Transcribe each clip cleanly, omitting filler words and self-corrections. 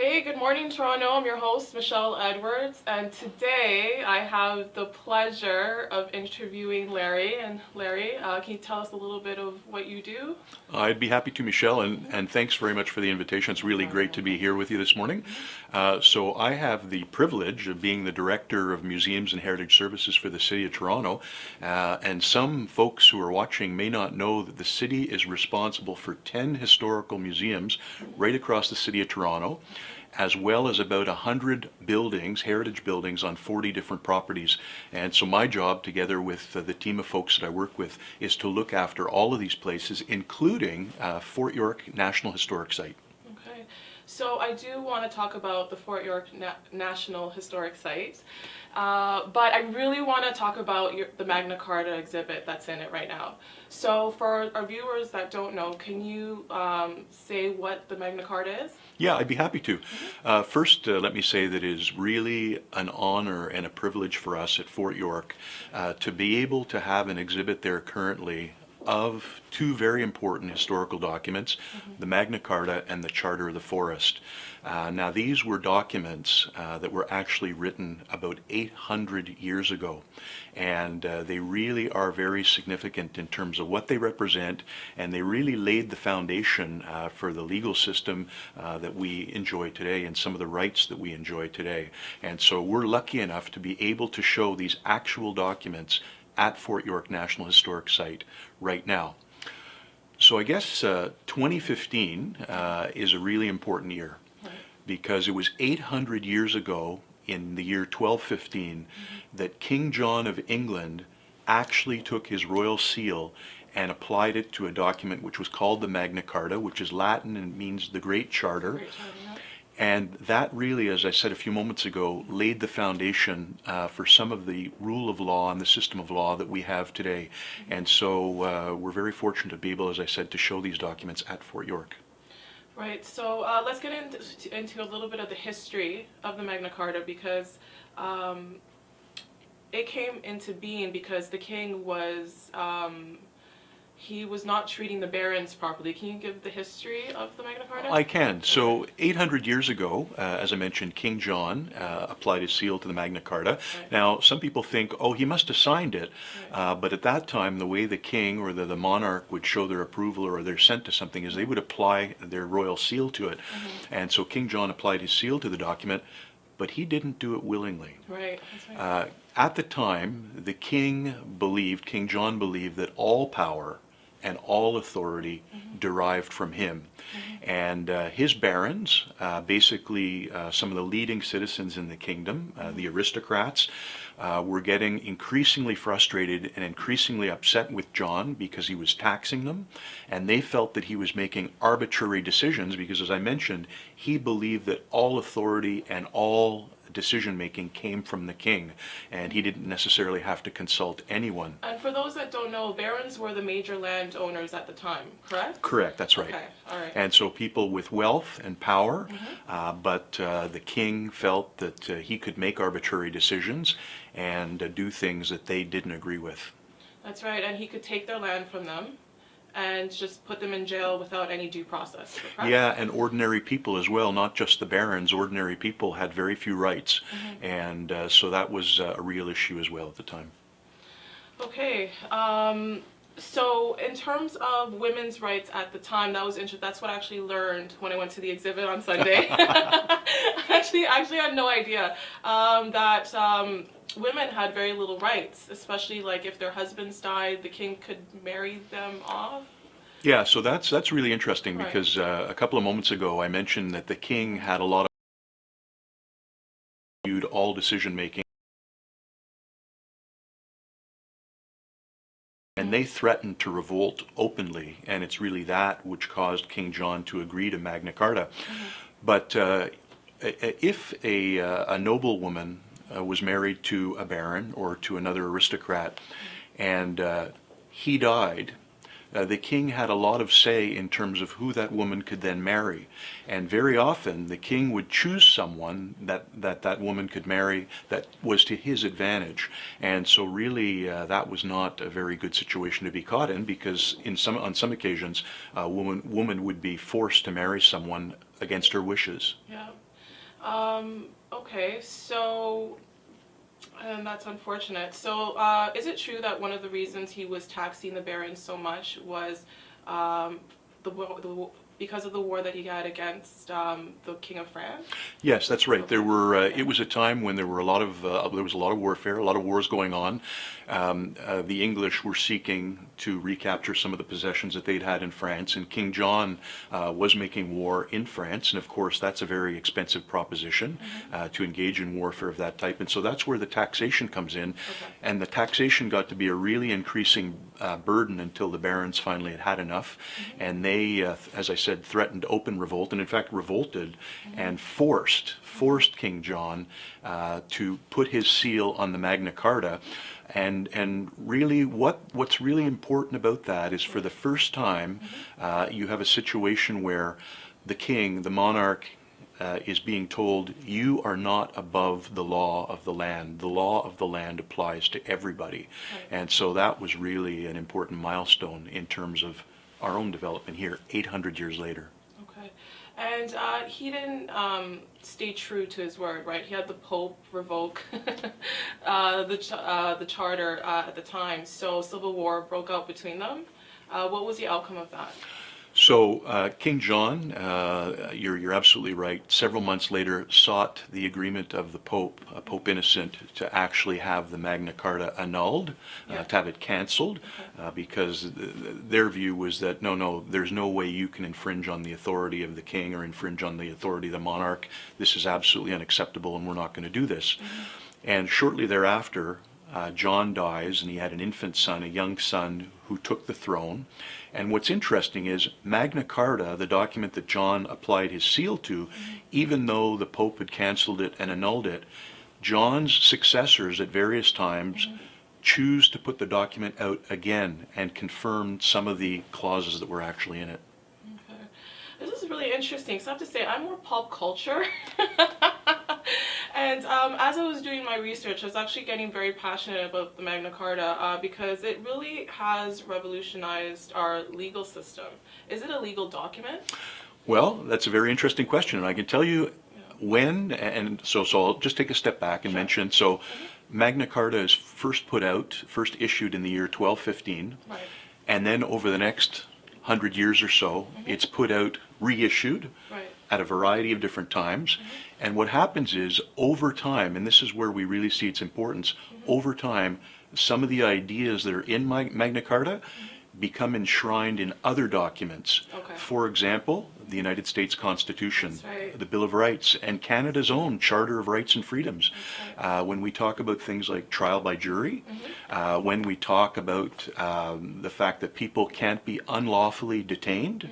Hey, good morning, Toronto. I'm your host, Michelle Edwards, and today I have the pleasure of interviewing Larry. And Larry, can you tell us a little bit of what you do? I'd be happy to, Michelle, and thanks very much for the invitation. It's really great to be here with you this morning. So I have the privilege of being the Director of Museums and Heritage Services for the City of Toronto, and some folks who are watching may not know that the city is responsible for 10 historical museums right across the City of Toronto, as well as about 100 buildings, heritage buildings on 40 different properties. And so my job, together with the team of folks that I work with, is to look after all of these places, including Fort York National Historic Site. Okay, so I do want to talk about the Fort York National Historic Site, but I really want to talk about the Magna Carta exhibit that's in it right now. So for our viewers that don't know, can you say what the Magna Carta is? Yeah, I'd be happy to. First, let me say that it is really an honor and a privilege for us at Fort York to be able to have an exhibit there currently of two very important historical documents, the Magna Carta and the Charter of the Forest. Now, these were documents that were actually written about 800 years ago, and they really are very significant in terms of what they represent, and they really laid the foundation for the legal system that we enjoy today and some of the rights that we enjoy today. And so we're lucky enough to be able to show these actual documents at Fort York National Historic Site right now. So I guess 2015 is a really important year because it was 800 years ago in the year 1215 that King John of England actually took his royal seal and applied it to a document which was called the Magna Carta, which is Latin and means the Great Charter. Great Charter, yeah. And that really, as I said a few moments ago, laid the foundation for some of the rule of law and the system of law that we have today. And so we're very fortunate to be able, as I said, to show these documents at Fort York. Right, so let's get into a little bit of the history of the Magna Carta because it came into being because the king was he was not treating the barons properly. Can you give the history of the Magna Carta? I can. So 800 years ago, as I mentioned, King John applied his seal to the Magna Carta. Right. Now, some people think, oh, he must have signed it. Right. But at that time, the way the king or the monarch would show their approval or their assent to something is they would apply their royal seal to it. And so King John applied his seal to the document, but he didn't do it willingly. Right, that's right. At the time, the king John believed that all power and all authority derived from him. And his barons, basically some of the leading citizens in the kingdom, the aristocrats, were getting increasingly frustrated and increasingly upset with John because he was taxing them, and they felt that he was making arbitrary decisions because, as I mentioned, he believed that all authority and all decision making came from the king, and he didn't necessarily have to consult anyone. And for those that don't know, barons were the major landowners at the time, correct? Correct, that's right. Okay, all right. And so people with wealth and power, but the king felt that he could make arbitrary decisions and do things that they didn't agree with. That's right, and he could take their land from them and just put them in jail without any due process, correct? Yeah, and ordinary people as well, not just the barons. Ordinary people had very few rights, and so that was a real issue as well at the time. Okay, so in terms of women's rights at the time, that's what I actually learned when I went to the exhibit on Sunday. actually, I had no idea that women had very little rights, especially like if their husbands died, the king could marry them off. Yeah, so that's really interesting Right. because a couple of moments ago I mentioned that the king had a lot of all decision making, and they threatened to revolt openly, and it's really that which caused King John to agree to Magna Carta. But if a noblewoman was married to a baron or to another aristocrat, and he died, the king had a lot of say in terms of who that woman could then marry. And very often the king would choose someone that woman could marry that was to his advantage. And so really that was not a very good situation to be caught in, because on some occasions a woman would be forced to marry someone against her wishes. Yeah. Okay, so, and that's unfortunate. So, is it true that one of the reasons he was taxing the barons so much was um, because of the war that he had against the King of France? Yes, that's right. Okay. It was a time when there was a lot of warfare, a lot of wars going on. The English were seeking to recapture some of the possessions that they'd had in France, and King John was making war in France, and of course that's a very expensive proposition to engage in warfare of that type, and so that's where the taxation comes in, Okay. and the taxation got to be a really increasing burden until the barons finally had enough, and they, as I said, threatened open revolt, and in fact revolted and forced King John to put his seal on the Magna Carta. And really, what's really important about that is for the first time, you have a situation where the king, the monarch, is being told, you are not above the law of the land. The law of the land applies to everybody. Right. And so that was really an important milestone in terms of our own development here, 800 years later. Okay. And he didn't stay true to his word, right? He had the Pope revoke the charter at the time, so civil war broke out between them. What was the outcome of that? So King John, you're absolutely right, several months later sought the agreement of the Pope, Pope Innocent, to actually have the Magna Carta annulled, Yeah. to have it canceled, because their view was that, no, there's no way you can infringe on the authority of the king or infringe on the authority of the monarch. This is absolutely unacceptable and we're not going to do this. And shortly thereafter, John dies, and he had an infant son, a young son, who took the throne. And what's interesting is Magna Carta, the document that John applied his seal to, even though the Pope had canceled it and annulled it, John's successors at various times choose to put the document out again and confirm some of the clauses that were actually in it. Okay. This is really interesting. So I have to say, I'm more pop culture. And as I was doing my research, I was actually getting very passionate about the Magna Carta because it really has revolutionized our legal system. Is it a legal document? Well, that's a very interesting question, and I can tell you when, and so I'll just take a step back and Sure. mention, so Magna Carta is first issued in the year 1215, Right. and then over the next 100 years or so, it's put out, reissued, Right. at a variety of different times. And what happens is, over time, and this is where we really see its importance, over time, some of the ideas that are in Magna Carta become enshrined in other documents. Okay. For example, the United States Constitution, That's right. the Bill of Rights, and Canada's own Charter of Rights and Freedoms. That's right. When we talk about things like trial by jury, when we talk about the fact that people can't be unlawfully detained,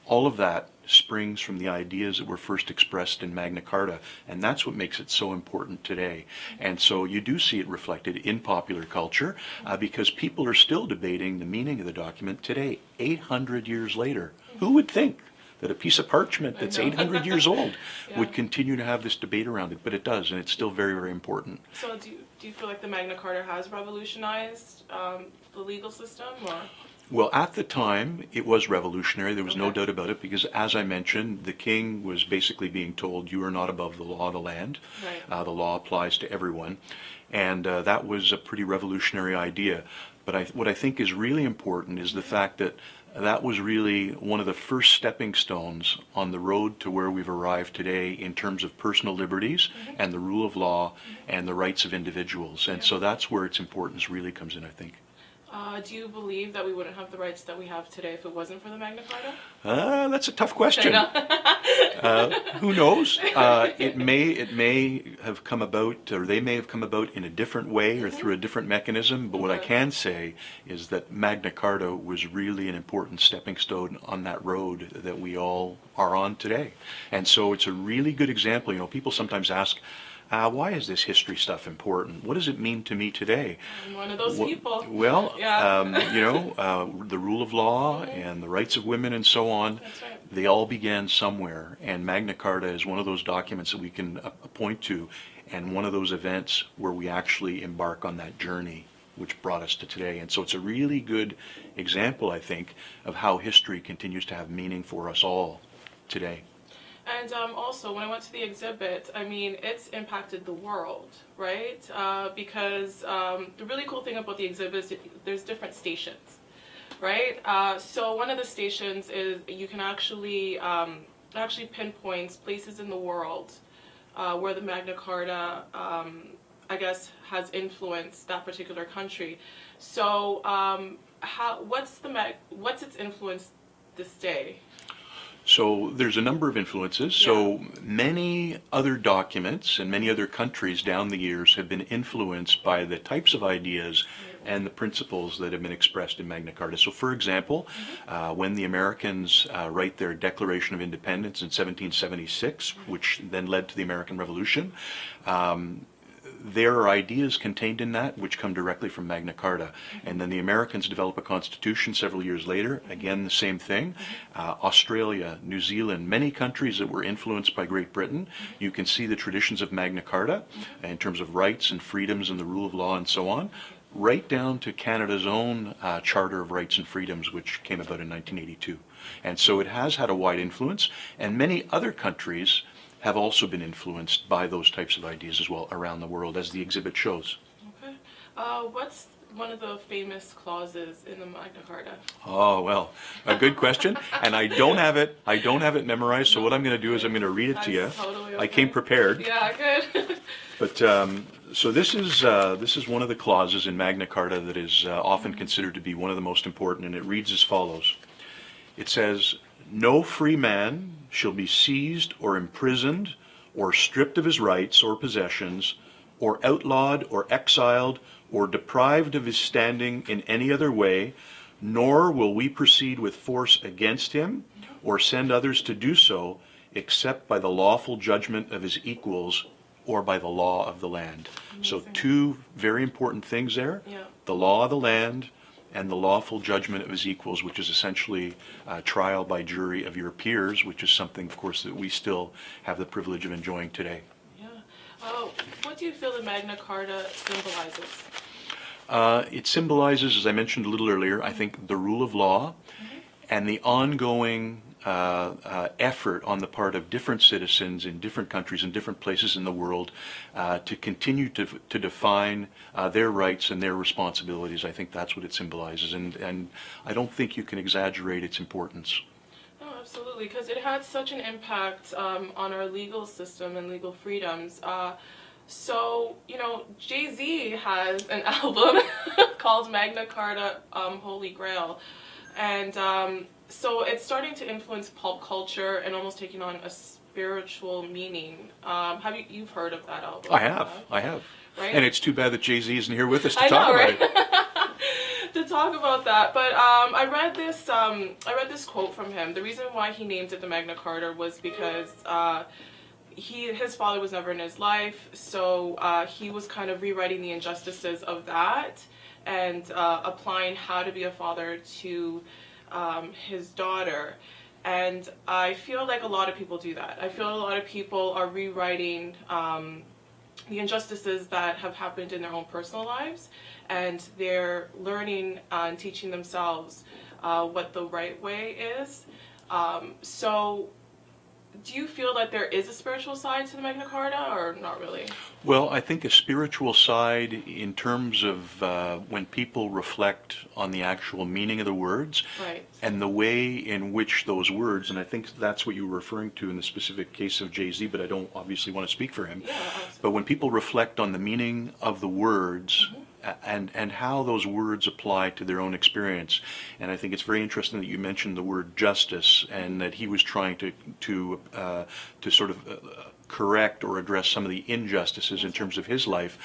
all of that springs from the ideas that were first expressed in Magna Carta, and that's what makes it so important today. And so you do see it reflected in popular culture because people are still debating the meaning of the document today, 800 years later. Who would think that a piece of parchment that's 800 years old Yeah. would continue to have this debate around it? But it does, and it's still very, very important. So do you feel like the Magna Carta has revolutionized the legal system, or? Well, at the time, it was revolutionary. There was no Okay. doubt about it because, as I mentioned, the king was basically being told, you are not above the law of the land. Right. The law applies to everyone. And that was a pretty revolutionary idea. But what I think is really important is the fact that that was really one of the first stepping stones on the road to where we've arrived today in terms of personal liberties and the rule of law and the rights of individuals. And so that's where its importance really comes in, I think. Do you believe that we wouldn't have the rights that we have today if it wasn't for the Magna Carta? That's a tough question. Who knows? It may have come about, or they may have come about in a different way or through a different mechanism. But what I can say is that Magna Carta was really an important stepping stone on that road that we all are on today. And so it's a really good example. You know, people sometimes ask, why is this history stuff important? What does it mean to me today? I'm one of those people. Well, Yeah. the rule of law and the rights of women and so on, That's right. they all began somewhere. And Magna Carta is one of those documents that we can point to, and one of those events where we actually embark on that journey which brought us to today. And so it's a really good example, I think, of how history continues to have meaning for us all today. And also, when I went to the exhibit, I mean, it's impacted the world, right? Because the really cool thing about the exhibit is there's different stations, right? So one of the stations is you can actually pinpoints places in the world where the Magna Carta, I guess, has influenced that particular country. So what's its influence this day? So there's a number of influences. So many other documents and many other countries down the years have been influenced by the types of ideas and the principles that have been expressed in Magna Carta. So for example, when the Americans write their Declaration of Independence in 1776, which then led to the American Revolution, there are ideas contained in that which come directly from Magna Carta. And then the Americans develop a constitution several years later, again the same thing. Australia, New Zealand, many countries that were influenced by Great Britain, you can see the traditions of Magna Carta in terms of rights and freedoms and the rule of law and so on, right down to Canada's own Charter of Rights and Freedoms, which came about in 1982. And so it has had a wide influence, and many other countries have also been influenced by those types of ideas as well around the world, as the exhibit shows. Okay. What's one of the famous clauses in the Magna Carta? Oh, well, a good question. And I don't have it memorized, so what I'm going to do is I'm going to read it to you. Totally okay. I came prepared. Yeah, good. But so this is one of the clauses in Magna Carta that is often considered to be one of the most important, and it reads as follows. It says, "No free man shall be seized or imprisoned or stripped of his rights or possessions or outlawed or exiled or deprived of his standing in any other way, nor will we proceed with force against him or send others to do so, except by the lawful judgment of his equals or by the law of the land." So two very important things there. Yeah. The law of the land and the lawful judgment of his equals, which is essentially trial by jury of your peers, which is something, of course, that we still have the privilege of enjoying today. Yeah. What do you feel the Magna Carta symbolizes? It symbolizes, as I mentioned a little earlier, I think the rule of law and the ongoing effort on the part of different citizens in different countries and different places in the world to continue to define their rights and their responsibilities. I think that's what it symbolizes, and I don't think you can exaggerate its importance. No, absolutely, because it had such an impact on our legal system and legal freedoms. So, you know, Jay-Z has an album called Magna Carta Holy Grail, and so it's starting to influence pop culture and almost taking on a spiritual meaning. You've heard of that album? I have. Right? And it's too bad that Jay-Z isn't here with us to I talk know, about right? it. To talk about that, but I read this quote from him. The reason why he named it the Magna Carta was because his father was never in his life, so he was kind of rewriting the injustices of that and applying how to be a father to his daughter. And I feel like a lot of people do that. I feel a lot of people are rewriting the injustices that have happened in their own personal lives, and they're learning and teaching themselves what the right way is. So do you feel that there is a spiritual side to the Magna Carta, or not really? Well, I think a spiritual side in terms of when people reflect on the actual meaning of the words, Right. and the way in which those words, and I think that's what you were referring to in the specific case of Jay-Z, but I don't obviously want to speak for him. Yeah. But when people reflect on the meaning of the words, and how those words apply to their own experience. And I think it's very interesting that you mentioned the word justice, and that he was trying to sort of correct or address some of the injustices in terms of his life.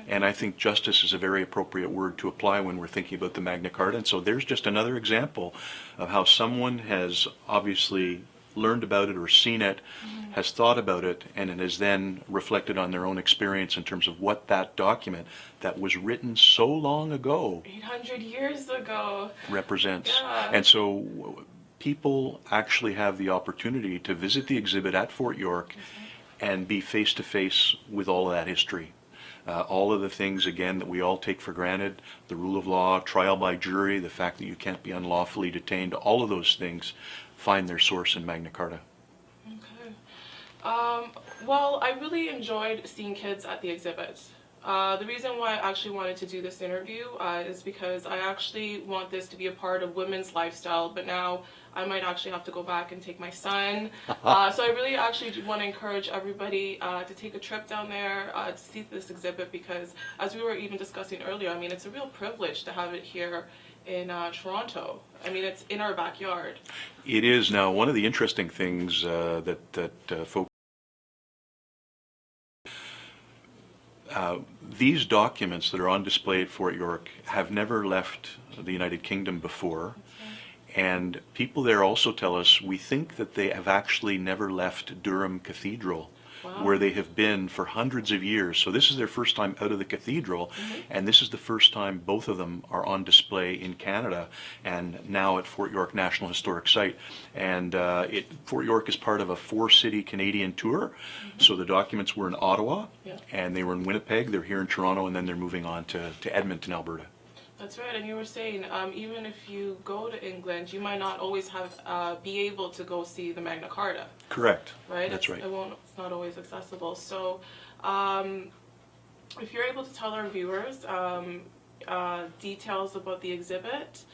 And I think justice is a very appropriate word to apply when we're thinking about the Magna Carta. And so there's just another example of how someone has obviously learned about it or seen it, has thought about it, and it has then reflected on their own experience in terms of what that document that was written so long ago 800 years ago represents. Yeah. And so people actually have the opportunity to visit the exhibit at Fort York and be face to face with all of that history. All of the things, again, that we all take for granted, the rule of law, trial by jury, the fact that you can't be unlawfully detained, all of those things find their source in Magna Carta. Okay. Well, I really enjoyed seeing kids at the exhibit. The reason why I actually wanted to do this interview is because I actually want this to be a part of women's lifestyle, but now I might actually have to go back and take my son. So I really actually want to encourage everybody to take a trip down there to see this exhibit because, as we were even discussing earlier, I mean, it's a real privilege to have it here in Toronto. I mean, it's in our backyard. It is. Now, one of the interesting things that folks these documents that are on display at Fort York have never left the United Kingdom before. And people there also tell us we think that they have actually never left Durham Cathedral, Wow. where they have been for hundreds of years. So this is their first time out of the cathedral, and this is the first time both of them are on display in Canada and now at Fort York National Historic Site. And Fort York is part of a 4-city Canadian tour. So the documents were in Ottawa, and they were in Winnipeg, they're here in Toronto, and then they're moving on to Edmonton, Alberta. That's right, and you were saying even if you go to England, you might not always have be able to go see the Magna Carta. Correct. Right. That's right. It's not always accessible. So, if you're able to tell our viewers details about the exhibit,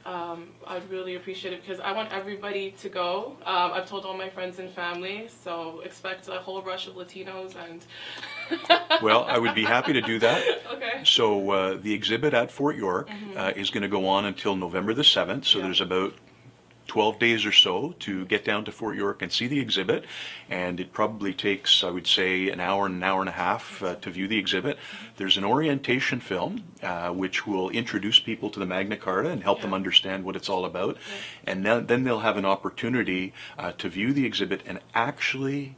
I'd really appreciate it because I want everybody to go. I've told all my friends and family, so expect a whole rush of Latinos and. Well, I would be happy to do that. Okay. So the exhibit at Fort York is going to go on until November the 7th. So there's about 12 days or so to get down to Fort York and see the exhibit. And it probably takes, I would say, an hour and a half to view the exhibit. There's an orientation film which will introduce people to the Magna Carta and help them understand what it's all about. And then they'll have an opportunity to view the exhibit and actually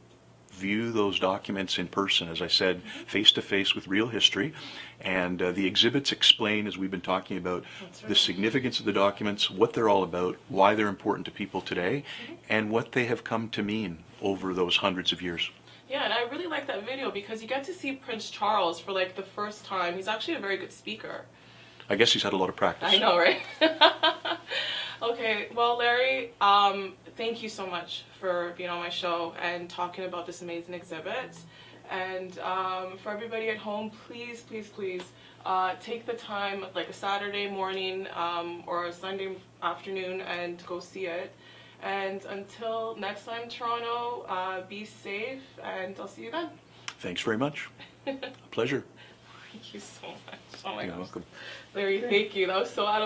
view those documents in person, as I said, face to face with real history. And the exhibits explain, as we've been talking about, the significance of the documents, what they're all about, why they're important to people today, and what they have come to mean over those hundreds of years. Yeah, and I really like that video because you get to see Prince Charles for like the first time. He's actually a very good speaker. I guess he's had a lot of practice. I know, right? Okay, well, Larry, thank you so much for being on my show and talking about this amazing exhibit. And for everybody at home, please, please, please take the time, like a Saturday morning or a Sunday afternoon, and go see it. And until next time, Toronto, be safe, and I'll see you then. Thanks very much. A pleasure. Thank you so much. Oh my You're gosh. welcome. Larry, thank you. That was so out of